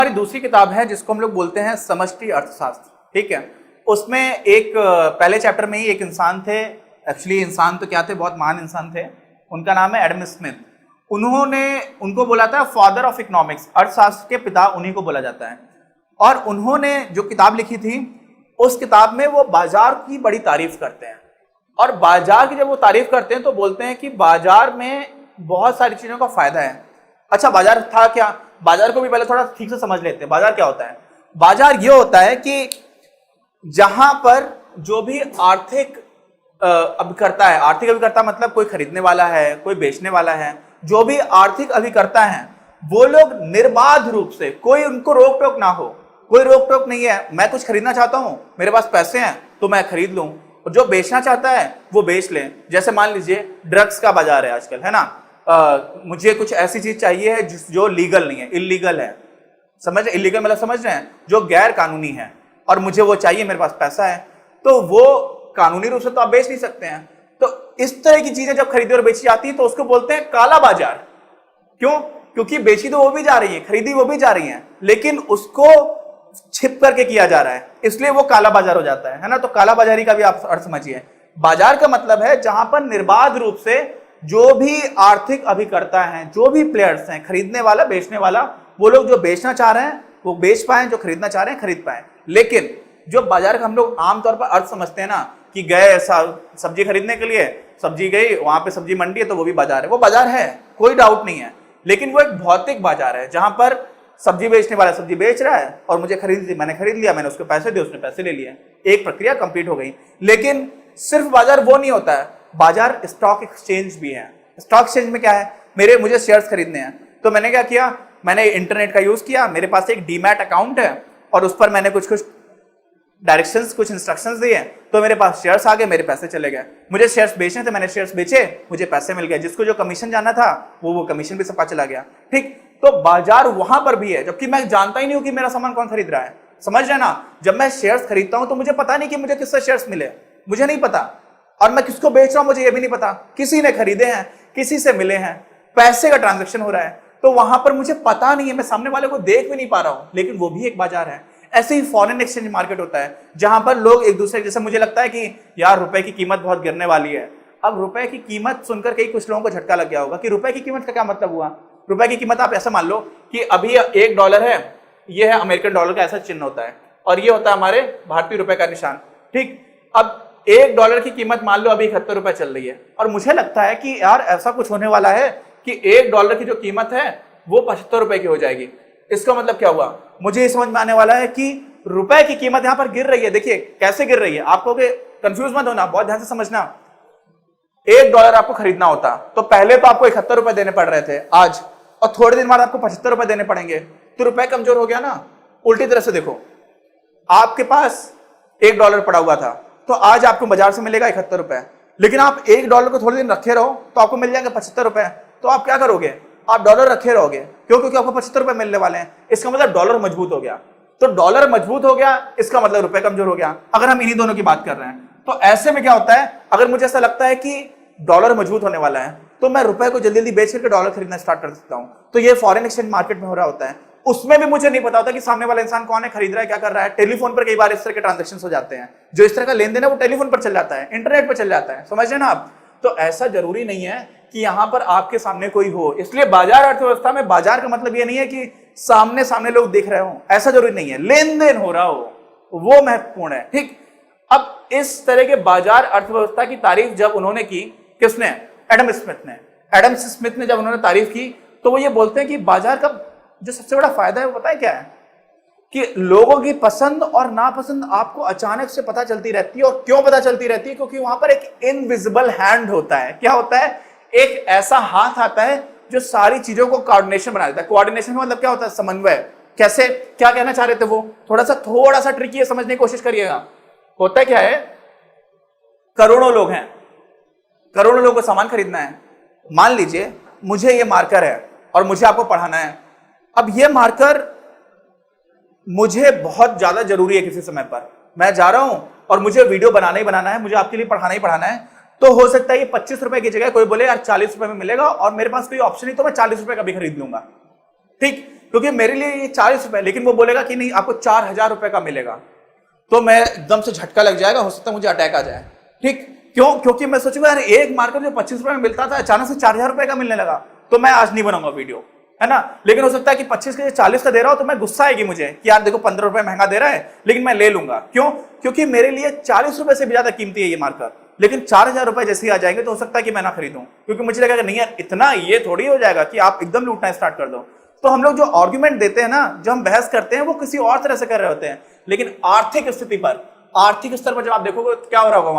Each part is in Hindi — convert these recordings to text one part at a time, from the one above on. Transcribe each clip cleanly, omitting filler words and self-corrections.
हमारी दूसरी किताब है जिसको हम लोग बोलते हैं समष्टि अर्थशास्त्र, ठीक है। उसमें एक पहले चैप्टर में ही एक इंसान थे, एक्चुअली इंसान तो क्या थे, बहुत महान इंसान थे, उनका नाम है एडम स्मिथ। उनको बोला था फादर ऑफ इकोनॉमिक्स, अर्थशास्त्र के पिता उन्हीं को बोला जाता है। और उन्होंने जो किताब लिखी थी उस किताब में वो बाजार की बड़ी तारीफ करते हैं। और बाजार की जब वो तारीफ करते हैं तो बोलते हैं कि बाजार में बहुत सारी चीजों का फायदा है। अच्छा, बाजार था क्या? बाजार को भी पहले थोड़ा ठीक से समझ लेते हैं। बाजार क्या होता है? बाजार ये होता है कि जहां पर जो भी आर्थिक अभिकर्ता है, आर्थिक अभिकर्ता मतलब कोई खरीदने वाला है, कोई बेचने वाला है, जो भी आर्थिक अभिकर्ता है वो लोग निर्बाध रूप से, कोई उनको रोक टोक ना हो, कोई रोक टोक नहीं है। मैं कुछ खरीदना चाहता हूं, मेरे पास पैसे हैं तो मैं खरीद लूं, और जो बेचना चाहता है वो बेच ले। जैसे मान लीजिए ड्रग्स का बाजार है आजकल, है ना। मुझे कुछ ऐसी चीज चाहिए है जो लीगल नहीं है, इलीगल है, समझ, इलीगल मतलब समझ रहे हैं, जो गैर कानूनी है, और मुझे वो चाहिए, मेरे पास पैसा है, तो वो कानूनी रूप से तो आप बेच नहीं सकते हैं। तो इस तरह की चीजें जब खरीदी और बेची जाती है तो उसको बोलते हैं काला बाजार। क्यों? क्योंकि बेची तो वो भी जा रही है, खरीदी वो भी जा रही है, लेकिन उसको छिप करके किया जा रहा है, इसलिए वो काला बाजार हो जाता है ना। तो काला बाजारी का भी आप अर्थ समझिए। बाजार का मतलब है जहां पर निर्बाध रूप से जो भी आर्थिक अभिकर्ता हैं, जो भी प्लेयर्स हैं, खरीदने वाला बेचने वाला, वो लोग जो बेचना चाह रहे हैं वो बेच पाए, जो खरीदना चाह रहे हैं खरीद पाए। लेकिन जो बाजार का हम लोग आमतौर पर अर्थ समझते हैं ना, कि गए सब्जी खरीदने के लिए, सब्जी गई, वहां पे सब्जी मंडी है तो वो भी बाजार है, वो बाजार है, कोई डाउट नहीं है, लेकिन वो एक भौतिक बाजार है जहां पर सब्जी बेचने वाला सब्जी बेच रहा है और मुझे मैंने खरीद लिया, मैंने उसको पैसे दिए, उसने पैसे ले लिए, एक प्रक्रिया कंप्लीट हो गई। लेकिन सिर्फ बाजार वो नहीं होता है, बाजार स्टॉक एक्सचेंज भी है। स्टॉक एक्सचेंज में क्या है, मुझे शेयर्स खरीदने हैं, तो मैंने क्या किया, मैंने इंटरनेट का यूज किया, मेरे पास एक डीमैट अकाउंट है और उस पर मैंने कुछ डायरेक्शंस, कुछ इंस्ट्रक्शंस दिए, तो मेरे पास शेयर्स आ गए, मेरे पैसे चले गए। मुझे शेयर्स बेचने थे, मैंने शेयर्स बेचे, मुझे पैसे मिल गए, जिसको जो कमीशन जाना था वो कमीशन भी सपा चला गया। ठीक, तो बाजार वहां पर भी है, जबकि मैं जानता ही नहीं हूं कि मेरा सामान कौन खरीद रहा है, समझ रहे ना। जब मैं शेयर्स खरीदता हूं तो मुझे पता नहीं कि मुझे किससे शेयर्स मिले, मुझे नहीं पता, और मैं किसको बेच रहा हूं मुझे ये भी नहीं पता, किसी ने खरीदे हैं, किसी से मिले हैं, पैसे का ट्रांजेक्शन हो रहा है, तो वहां पर मुझे पता नहीं है, मैं सामने वाले को देख भी नहीं पा रहा हूं, लेकिन वो भी एक बाजार है। ऐसे ही फॉरेन एक्सचेंज मार्केट होता है जहां पर लोग एक दूसरे, जैसे मुझे लगता है कि यार रुपए की कीमत बहुत गिरने वाली है, अब रुपए की कीमत सुनकर कई कुछ लोगों को झटका लग गया होगा कि रुपए की कीमत का क्या मतलब हुआ। रुपए की कीमत आप ऐसा मान लो कि अभी $1 है, ये है अमेरिकन डॉलर का ऐसा चिन्ह होता है, और ये होता है हमारे भारतीय रुपए का निशान। ठीक, अब $1 की कीमत मान लो अभी 71 रुपए चल रही है, और मुझे लगता है कि यार ऐसा कुछ होने वाला है कि $1 की जो कीमत है वो 75 रुपए की हो जाएगी। इसका मतलब क्या हुआ, मुझे ये समझ में आने वाला है कि रुपए की कीमत यहां पर गिर रही है। देखिए कैसे गिर रही है, आपको कंफ्यूज मत होना, बहुत ध्यान से समझना। $1 आपको खरीदना होता तो पहले तो आपको 71 रुपए देने पड़ रहे थे आज, और थोड़े दिन बाद आपको 75 रुपए देने पड़ेंगे, तो रुपए कमजोर हो गया ना। उल्टी तरह से देखो, आपके पास $1 पड़ा हुआ था तो आज आपको बाजार से मिलेगा 71 रुपए, लेकिन आप $1 को थोड़े दिन रखे रहो तो आपको मिल जाएंगे 75 रुपए, तो आप क्या करोगे, आप डॉलर रखे रहोगे। क्यों? क्योंकि आपको 75 रुपए मिलने वाले हैं। इसका मतलब डॉलर मजबूत हो गया, तो डॉलर मजबूत हो गया, इसका मतलब रुपए कमजोर हो गया, अगर हम इन्हीं दोनों की बात कर रहे हैं। तो ऐसे में क्या होता है, अगर मुझे ऐसा लगता है कि डॉलर मजबूत होने वाला है तो मैं रुपए को जल्दी जल्दी बेच करके डॉलर खरीदना स्टार्ट कर सकता हूं। तो ये फॉरेन एक्सचेंज मार्केट में हो रहा होता है। उसमें भी मुझे नहीं पता होता कि सामने वाला इंसान कौन है, खरीद रहा है, क्या कर रहा है। टेलीफोन पर कई बार इस तरह के ट्रांजेक्शन हो जाते हैं, जो इस तरह का लेन देन है वो टेलीफोन पर चल जाता है, इंटरनेट पर चल जाता है, समझ रहे ना आप। तो ऐसा जरूरी नहीं है कि यहां पर आपके सामने कोई हो। इसलिए बाजार अर्थव्यवस्था में बाजार का मतलब यह नहीं है कि सामने सामने लोग दिख रहे हो, ऐसा जरूरी नहीं है, लेन देन हो रहा हो, वो महत्वपूर्ण है। ठीक, अब इस तरह के बाजार अर्थव्यवस्था की तारीफ जब उन्होंने की, किसने, एडम स्मिथ ने जब उन्होंने तारीफ की, तो वो ये बोलते हैं कि बाजार का जो सबसे बड़ा फायदा है वो पता है क्या है, कि लोगों की पसंद और नापसंद आपको अचानक से पता चलती रहती है। और क्यों पता चलती रहती है? क्योंकि वहां पर एक इनविजिबल हैंड होता है। क्या होता है? एक ऐसा हाथ आता है जो सारी चीजों को कोऑर्डिनेशन बना देता है। कोऑर्डिनेशन का मतलब क्या होता है? समन्वय। कैसे, क्या कहना चाह रहे थे वो, थोड़ा सा ट्रिकी है, समझने की कोशिश करिएगा। होता क्या है, करोड़ों लोग हैं, करोड़ों लोगों को सामान खरीदना है। मान लीजिए मुझे ये मार्कर है और मुझे आपको पढ़ाना है। अब ये मार्कर मुझे बहुत ज्यादा जरूरी है, किसी समय पर मैं जा रहा हूं और मुझे वीडियो बनाना ही बनाना है, मुझे आपके लिए पढ़ाना ही पढ़ाना है, तो हो सकता है ये 25 रुपए की जगह कोई बोले यार 40 रुपए में मिलेगा और मेरे पास कोई ऑप्शन नहीं तो मैं 40 रुपए का भी खरीद लूंगा। ठीक, क्योंकि मेरे लिए ये 40 रुपए, लेकिन वो बोलेगा कि नहीं आपको 4000 रुपए का मिलेगा, तो मैं एकदम से झटका लग जाएगा, हो सकता है मुझे अटैक आ जाए। ठीक क्यों? क्योंकि मैं सोचूंगा यार एक मार्कर जो 25 रुपए में मिलता था अचानक से 4000 रुपए का मिलने लगा, तो मैं आज नहीं बनाऊंगा वीडियो, है ना। लेकिन हो सकता है कि 25 के 40 का दे रहा हो तो मैं गुस्सा आएगी मुझे कि यार देखो 15 रुपए महंगा दे रहा है, लेकिन मैं ले लूंगा। क्यों? क्योंकि मेरे लिए 40 रुपए से भी ज्यादा कीमती है ये मार्कर। लेकिन 4000 रुपए जैसे ही आ जाएंगे तो हो सकता है कि मैं ना खरीदूं, क्योंकि मुझे लगेगा नहीं यार इतना ये थोड़ी हो जाएगा कि आप एकदम लूटना स्टार्ट कर दो। तो हम लोग जो आर्ग्यूमेंट देते हैं ना, जो हम बहस करते हैं, वो किसी और तरह से कर रहे होते हैं। लेकिन आर्थिक स्थिति पर, आर्थिक स्तर पर जब आप देखोगे तो क्या हो रहा होगा,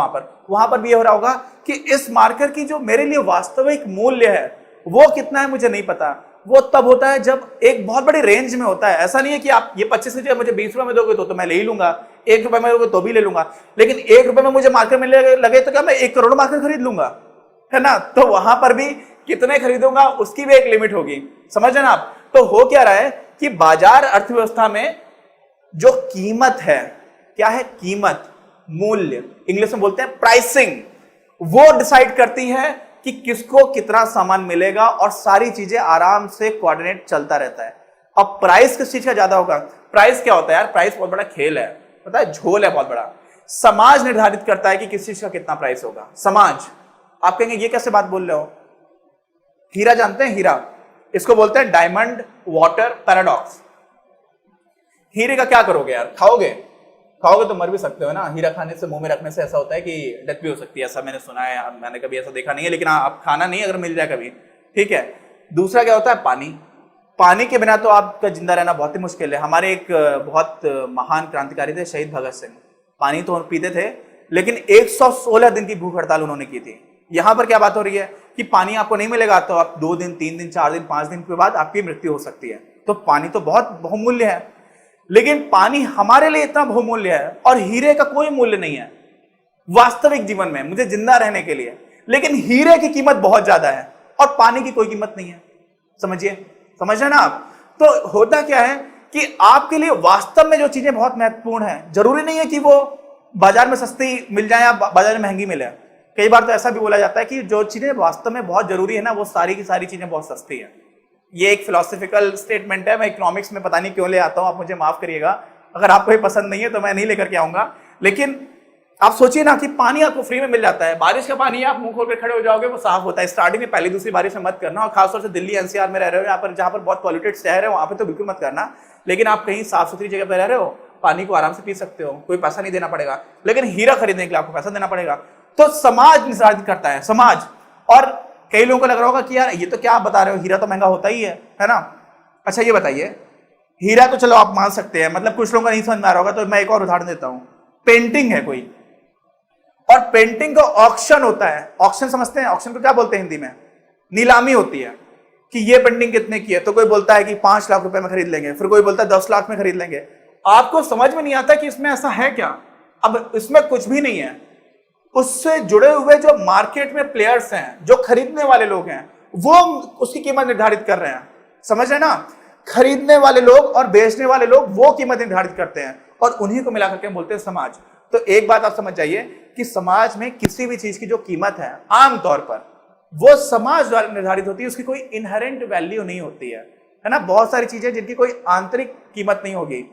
वहां पर भी ये हो रहा होगा कि इस मार्कर की जो मेरे लिए वास्तविक मूल्य है वो कितना है मुझे नहीं पता। वो तब होता है जब एक बहुत बड़ी रेंज में होता है। ऐसा नहीं है कि आप ये 25 की मुझे 20 रुपए में दोगे तो मैं ले ही लूंगा, 1 रुपए में दोगे तो भी ले लूंगा। लेकिन 1 रुपए में मुझे मार्कर मिलने लगे तो क्या मैं 1 करोड़ मार्कर खरीद लूंगा, है ना। तो वहां पर भी कितने खरीदूंगा उसकी भी एक लिमिट होगी, समझ रहे ना आप। तो हो क्या रहा है कि बाजार अर्थव्यवस्था में जो कीमत है, क्या है कीमत, मूल्य, इंग्लिश में बोलते हैं प्राइसिंग, वो डिसाइड करती है कि किसको कितना सामान मिलेगा और सारी चीजें आराम से कोऑर्डिनेट चलता रहता है। अब प्राइस किस चीज का ज्यादा होगा? प्राइस क्या होता है यार? प्राइस बहुत बड़ा खेल है, पता है, झोल है बहुत बड़ा। समाज निर्धारित करता है कि किस चीज का कितना प्राइस होगा। समाज। आप कहेंगे ये कैसे बात बोल रहे हो? हीरा जानते हैं? हीरा, इसको बोलते हैं डायमंड वाटर पैराडॉक्स। हीरे का क्या करोगे यार? खाओगे? खाओगे तो मर भी सकते हो ना। हीरा खाने से, मुंह में रखने से ऐसा होता है कि डेथ भी हो सकती है, ऐसा मैंने सुना है। मैंने कभी ऐसा देखा नहीं है, लेकिन आप खाना नहीं अगर मिल जाए कभी, ठीक है। दूसरा क्या होता है? पानी। पानी के बिना तो आपका जिंदा रहना बहुत ही मुश्किल है। हमारे एक बहुत महान क्रांतिकारी थे शहीद भगत सिंह, पानी तो पीते थे लेकिन 116 दिन की भूख हड़ताल उन्होंने की थी। यहां पर क्या बात हो रही है कि पानी आपको नहीं मिलेगा तो आप 2 दिन, 3 दिन, 4 दिन, 5 दिन के बाद आपकी मृत्यु हो सकती है। तो पानी तो बहुत बहुमूल्य है, लेकिन पानी हमारे लिए इतना बहुमूल्य है और हीरे का कोई मूल्य नहीं है वास्तविक जीवन में मुझे जिंदा रहने के लिए। लेकिन हीरे की कीमत बहुत ज्यादा है और पानी की कोई कीमत नहीं है। समझिए, समझ रहे ना आप। तो होता क्या है कि आपके लिए वास्तव में जो चीजें बहुत महत्वपूर्ण है, जरूरी नहीं है कि वो बाजार में सस्ती मिल जाए या बाजार में महंगी मिले। कई बार तो ऐसा भी बोला जाता है कि जो चीजें वास्तव में बहुत जरूरी है ना, वो सारी की सारी चीजें बहुत सस्ती है। ये एक फिलोसॉफिकल स्टेटमेंट है, मैं इकोनॉमिक्स में पता नहीं क्यों ले आता हूं, आप मुझे माफ करिएगा। अगर आपको ये पसंद नहीं है तो मैं नहीं लेकर के आऊंगा। लेकिन आप सोचिए ना कि पानी आपको फ्री में मिल जाता है। बारिश का पानी आप मुंह खोल कर खड़े हो जाओगे, वो साफ होता है। स्टार्टिंग में पहली दूसरी बारिश में मत करना, और खासतौर से दिल्ली एनसीआर में रह रहे हो, यहाँ पर जहां पर बहुत पॉल्यूटेड शहर है, वहां पर तो बिल्कुल मत करना। लेकिन आप कहीं साफ सुथरी जगह पर रह रहे हो, पानी को आराम से पी सकते हो, कोई पैसा नहीं देना पड़ेगा। लेकिन हीरा खरीदने के लिए आपको पैसा देना पड़ेगा। तो समाज निर्धारित करता है, समाज। और कई लोगों को लग रहा होगा कि यार ये तो क्या आप बता रहे हो, हीरा तो महंगा होता ही है ना। अच्छा ये बताइए, हीरा तो चलो आप मान सकते हैं, मतलब कुछ लोगों का नहीं समझ में आ रहा होगा, तो मैं एक और उदाहरण देता हूं। पेंटिंग है कोई, और पेंटिंग का ऑक्शन होता है। ऑक्शन समझते हैं? ऑक्शन को क्या बोलते हैं हिंदी में? नीलामी होती है कि ये पेंटिंग कितने की है। तो कोई बोलता है कि 5 लाख रुपए में खरीद लेंगे, फिर कोई बोलता है 10 लाख में खरीद लेंगे। आपको समझ में नहीं आता कि इसमें ऐसा है क्या। अब इसमें कुछ भी नहीं है। उससे जुड़े हुए जो मार्केट में प्लेयर्स हैं, जो खरीदने वाले लोग हैं, वो उसकी कीमत निर्धारित कर रहे हैं। समझ रहे ना? खरीदने वाले लोग और बेचने वाले लोग वो कीमत निर्धारित करते हैं, और उन्हीं को मिलाकर के बोलते हैं समाज। तो एक बात आप समझ जाइए कि समाज में किसी भी चीज की जो कीमत है आमतौर पर वो समाज द्वारा निर्धारित होती है। उसकी कोई इनहेरेंट वैल्यू नहीं होती है ना। बहुत सारी चीजें जिनकी कोई आंतरिक कीमत नहीं होगी।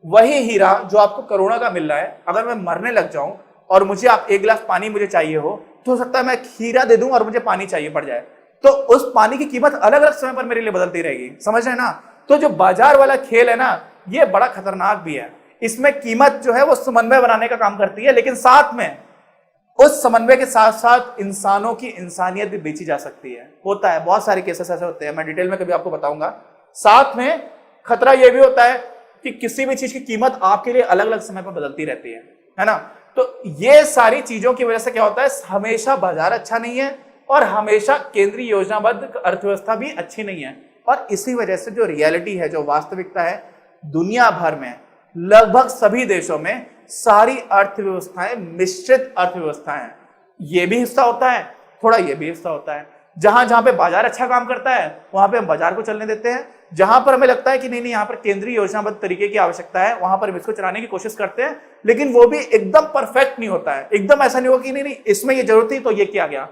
वही हीरा जो आपको करोड़ों का मिल रहा है, अगर मैं मरने लग जाऊं और मुझे आप 1 गिलास पानी मुझे चाहिए हो, तो सकता है मैं हीरा दे दूं और मुझे पानी चाहिए पड़ जाए। तो उस पानी की कीमत अलग अलग समय पर मेरे लिए बदलती रहेगी। समझ रहे हैं ना? तो जो बाजार वाला खेल है ना, ये बड़ा खतरनाक भी है। इसमें कीमत जो है वो समन्वय बनाने का काम करती है, लेकिन साथ में उस समन्वय के साथ साथ इंसानों की इंसानियत भी बेची जा सकती है। होता है, बहुत सारे केसेस ऐसे होते हैं, मैं डिटेल में कभी आपको बताऊंगा। साथ में खतरा यह भी होता है कि किसी भी चीज की कीमत आपके लिए अलग अलग समय पर बदलती रहती है ना। तो ये सारी चीजों की वजह से क्या होता है, हमेशा बाजार अच्छा नहीं है और हमेशा केंद्रीय योजनाबद्ध अर्थव्यवस्था भी अच्छी नहीं है। और इसी वजह से जो रियलिटी है, जो वास्तविकता है, दुनिया भर में लगभग सभी देशों में सारी अर्थव्यवस्थाएं मिश्रित अर्थव्यवस्थाएं हैं। ये भी हिस्सा होता है, थोड़ा ये भी हिस्सा होता है। जहां जहां पे बाजार अच्छा काम करता है वहां पे हम बाजार को चलने देते हैं। जहां पर हमें लगता है कि नहीं यहाँ पर केंद्रीय योजनाबद्ध तरीके की आवश्यकता है, वहां पर हम इसको चलाने की कोशिश करते हैं। लेकिन वो भी एकदम परफेक्ट नहीं होता है। एकदम ऐसा नहीं होगा कि नहीं इसमें ये जरूरत थी तो ये किया गया।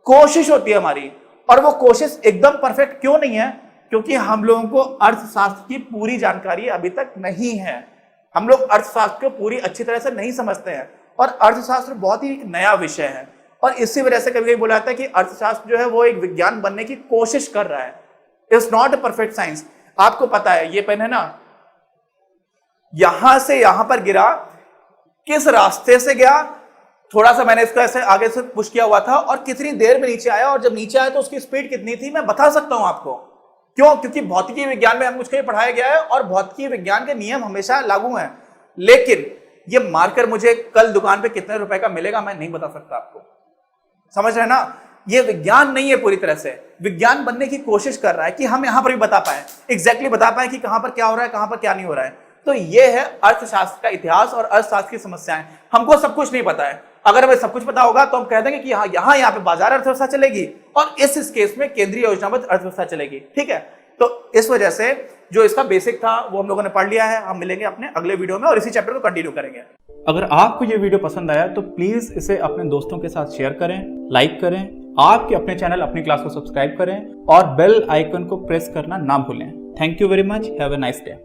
कोशिश होती है हमारी, और वो कोशिश एकदम परफेक्ट क्यों नहीं है? क्योंकि हम लोगों को अर्थशास्त्र की पूरी जानकारी अभी तक नहीं है। हम लोग अर्थशास्त्र को पूरी अच्छी तरह से नहीं समझते हैं और अर्थशास्त्र बहुत ही एक नया विषय है और इसी वजह से कभी कभी बोला जाता है कि अर्थशास्त्र जो है वो एक विज्ञान बनने की कोशिश कर रहा है। It's not a perfect science. आपको पता है ये पेन है ना, यहां से यहां पर गिरा, किस रास्ते से गया, थोड़ा सा मैंने इसको ऐसे आगे से पुश किया हुआ था और कितनी देर में नीचे आया, और जब नीचे आया तो उसकी स्पीड कितनी थी, मैं बता सकता हूं आपको। क्यों? क्योंकि भौतिकी विज्ञान में हम मुझे पढ़ाया गया है और भौतिकी विज्ञान के नियम हमेशा लागू हैं। लेकिन ये मार्कर मुझे कल दुकान पे कितने रुपए का मिलेगा मैं नहीं बता सकता आपको। समझ रहे हैं ना? ये विज्ञान नहीं है पूरी तरह से। विज्ञान बनने की कोशिश कर रहा है कि हम यहां पर भी बता पाए, एग्जैक्टली बता पाए कि कहां पर क्या हो रहा है, कहां पर क्या नहीं हो रहा है। तो ये है अर्थशास्त्र का इतिहास और अर्थशास्त्र की समस्याएं। हमको सब कुछ नहीं पता है। अगर हमें सब कुछ पता होगा तो हम कह देंगे कि यहाँ पे बाजार अर्थव्यवस्था चलेगी और इस केस में केंद्रीय योजनाबद्ध अर्थव्यवस्था चलेगी। ठीक है, तो इस वजह से जो इसका बेसिक था वो हम लोगों ने पढ़ लिया है। हम मिलेंगे अपने अगले वीडियो में और इसी चैप्टर को कंटिन्यू करेंगे। अगर आपको ये वीडियो पसंद आया तो प्लीज इसे अपने दोस्तों के साथ शेयर करें, लाइक करें, आपके अपने चैनल अपनी क्लास को सब्सक्राइब करें और बेल आइकन को प्रेस करना ना भूलें। Thank you very much. Have a nice day.